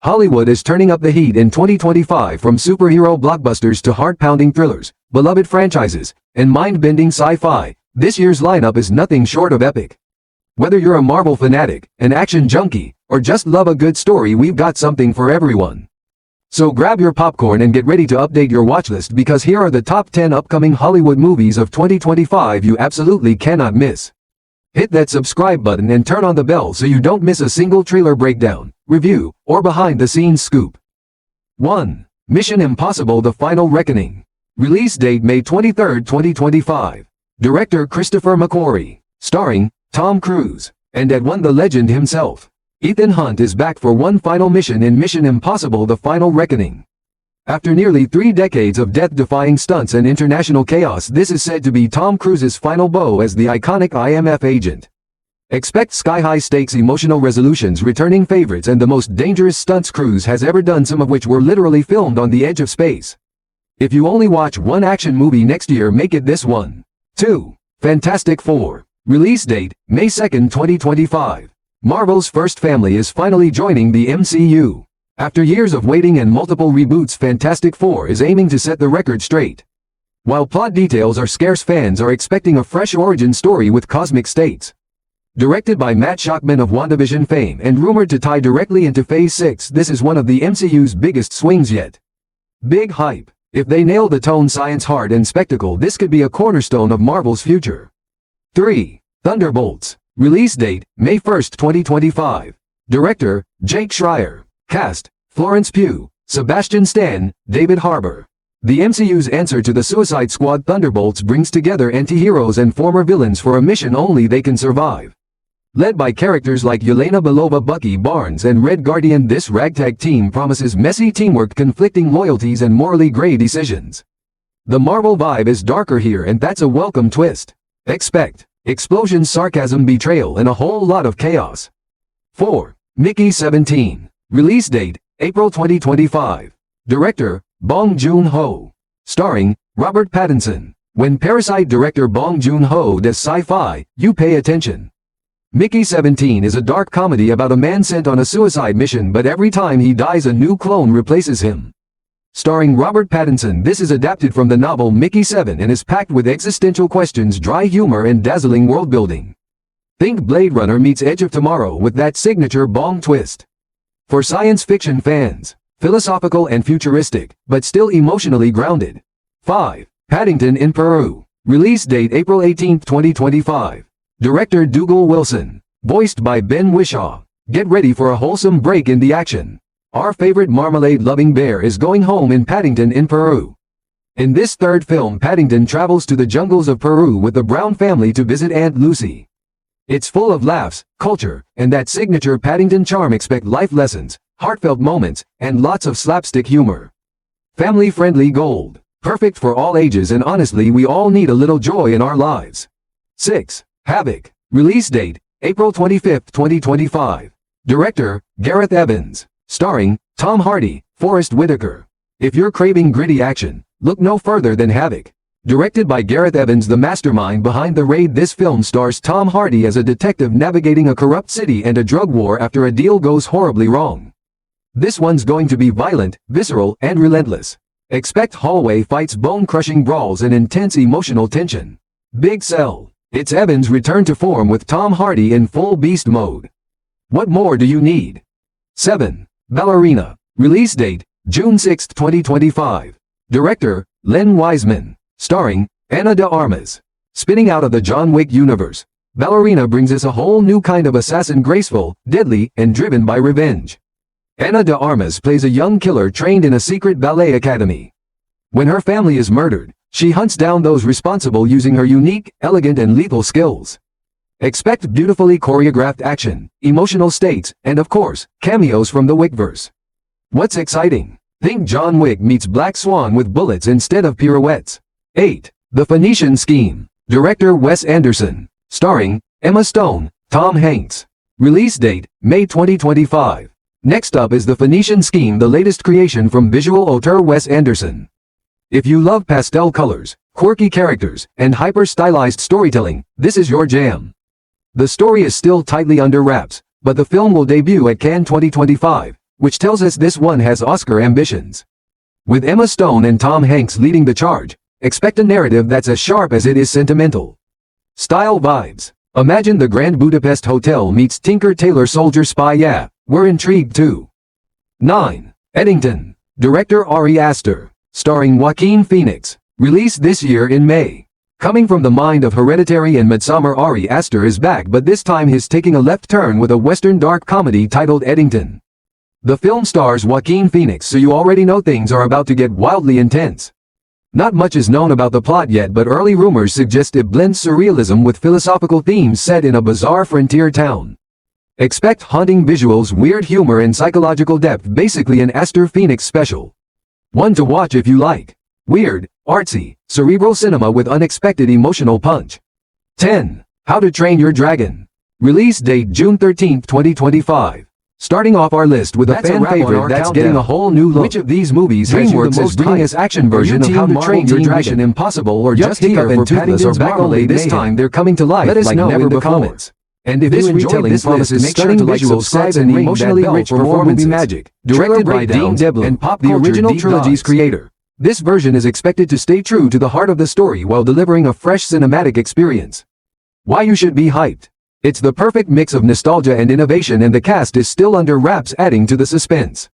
Hollywood is turning up the heat in 2025 from superhero blockbusters to heart-pounding thrillers, beloved franchises, and mind-bending sci-fi. This year's lineup is nothing short of epic. Whether you're a Marvel fanatic, an action junkie, or just love a good story, we've got something for everyone. So grab your popcorn and get ready to update your watchlist, because here are the top 10 upcoming Hollywood movies of 2025 you absolutely cannot miss. Hit that subscribe button and turn on the bell so you don't miss a single trailer breakdown, review, or behind-the-scenes scoop. 1. Mission Impossible: The Final Reckoning. Release date May 23, 2025. Director Christopher McQuarrie. Starring Tom Cruise. And at one, the legend himself. Ethan Hunt is back for one final mission in Mission Impossible: The Final Reckoning. After nearly 3 decades of death-defying stunts and international chaos, this is said to be Tom Cruise's final blow as the iconic IMF agent. Expect sky-high stakes, emotional resolutions, returning favorites, and the most dangerous stunts Cruise has ever done, some of which were literally filmed on the edge of space. If you only watch one action movie next year, make it this one. 2. Fantastic Four. Release date May 2, 2025. Marvel's first family is finally joining the MCU. After years of waiting and multiple reboots, Fantastic Four is aiming to set the record straight. While plot details are scarce, fans are expecting a fresh origin story with cosmic stakes. Directed by Matt Shakman of WandaVision fame and rumored to tie directly into Phase 6, this is one of the MCU's biggest swings yet. Big hype. If they nail the tone, science, heart, and spectacle, this could be a cornerstone of Marvel's future. 3. Thunderbolts. Release date May 1, 2025. Director Jake Schreier. Cast: Florence Pugh, Sebastian Stan, David Harbour. The MCU's answer to the Suicide Squad, Thunderbolts brings together anti-heroes and former villains for a mission only they can survive. Led by characters like Yelena Belova, Bucky Barnes, and Red Guardian, this ragtag team promises messy teamwork, conflicting loyalties, and morally gray decisions. The Marvel vibe is darker here, and that's a welcome twist. Expect explosions, sarcasm, betrayal, and a whole lot of chaos. 4. Mickey 17. Release date April 2025. Director Bong Joon-ho. Starring Robert Pattinson. When Parasite director Bong Joon-ho does sci-fi, you pay attention. Mickey 17 is a dark comedy about a man sent on a suicide mission, but every time he dies, a new clone replaces him. Starring Robert Pattinson, this is adapted from the novel Mickey 7 and is packed with existential questions, dry humor, and dazzling world-building. Think Blade Runner meets Edge of Tomorrow with that signature Bong twist. For science fiction fans, philosophical and futuristic, but still emotionally grounded. 5. Paddington in Peru. Release date April 18, 2025. Director Dougal Wilson. Voiced by Ben Whishaw. Get ready for a wholesome break in the action. Our favorite marmalade-loving bear is going home in Paddington in Peru. In this third film, Paddington travels to the jungles of Peru with the Brown family to visit Aunt Lucy. It's full of laughs, culture, and that signature Paddington charm. Expect life lessons, heartfelt moments, and lots of slapstick humor. Family-friendly gold. Perfect for all ages, and honestly, we all need a little joy in our lives. 6. Havoc. Release date April 25, 2025. Director Gareth Evans. Starring Tom Hardy, Forrest Whitaker. If you're craving gritty action, look no further than Havoc. Directed by Gareth Evans, the mastermind behind The Raid, this film stars Tom Hardy as a detective navigating a corrupt city and a drug war after a deal goes horribly wrong. This one's going to be violent, visceral, and relentless. Expect hallway fights, bone-crushing brawls, and intense emotional tension. Big sell. It's Evans' return to form with Tom Hardy in full beast mode. What more do you need? 7. Ballerina. Release date June 6, 2025. Director Len Wiseman. Starring Ana de Armas. Spinning out of the John Wick universe, Ballerina brings us a whole new kind of assassin, graceful, deadly, and driven by revenge. Ana de Armas plays a young killer trained in a secret ballet academy. When her family is murdered, she hunts down those responsible using her unique, elegant, and lethal skills. Expect beautifully choreographed action, emotional stakes, and of course, cameos from the Wickverse. What's exciting? Think John Wick meets Black Swan with bullets instead of pirouettes. 8. The Phoenician Scheme. Director Wes Anderson. Starring Emma Stone, Tom Hanks. Release date May 2025. Next up is The Phoenician Scheme, the latest creation from visual auteur Wes Anderson. If you love pastel colors, quirky characters, and hyper-stylized storytelling, this is your jam. The story is still tightly under wraps, but the film will debut at Cannes 2025, which tells us this one has Oscar ambitions. With Emma Stone and Tom Hanks leading the charge, expect a narrative that's as sharp as it is sentimental. Style vibes. Imagine the Grand Budapest Hotel meets Tinker Tailor Soldier Spy. Yeah, we're intrigued too. 9. Eddington. Director Ari Aster. Starring Joaquin Phoenix. Released this year in May. Coming from the mind of Hereditary and Midsommar, Ari Aster is back, but this time he's taking a left turn with a western dark comedy titled Eddington. The film stars Joaquin Phoenix, so you already know things are about to get wildly intense. Not much is known about the plot yet, but early rumors suggest it blends surrealism with philosophical themes set in a bizarre frontier town. Expect haunting visuals, weird humor and psychological depth, basically an Aster Phoenix special. One to watch if you like weird, artsy, cerebral cinema with unexpected emotional punch. 10. How to Train Your Dragon. Release date June 13, 2025. Starting off our list with a fan favorite that's getting a whole new look. Which of these movies has you the most bringing us action version of How to Train Your Dragon? Mission Impossible or just here for Toothless or Marmalade? This time they're coming to life. Let us know in the comments. And if this retelling this promises stunning visuals, sets and emotionally rich performances, magic. Directed by Dean Devlin and pop the original trilogy's creator. This version is expected to stay true to the heart of the story while delivering a fresh cinematic experience. Why you should be hyped. It's the perfect mix of nostalgia and innovation, and the cast is still under wraps, adding to the suspense.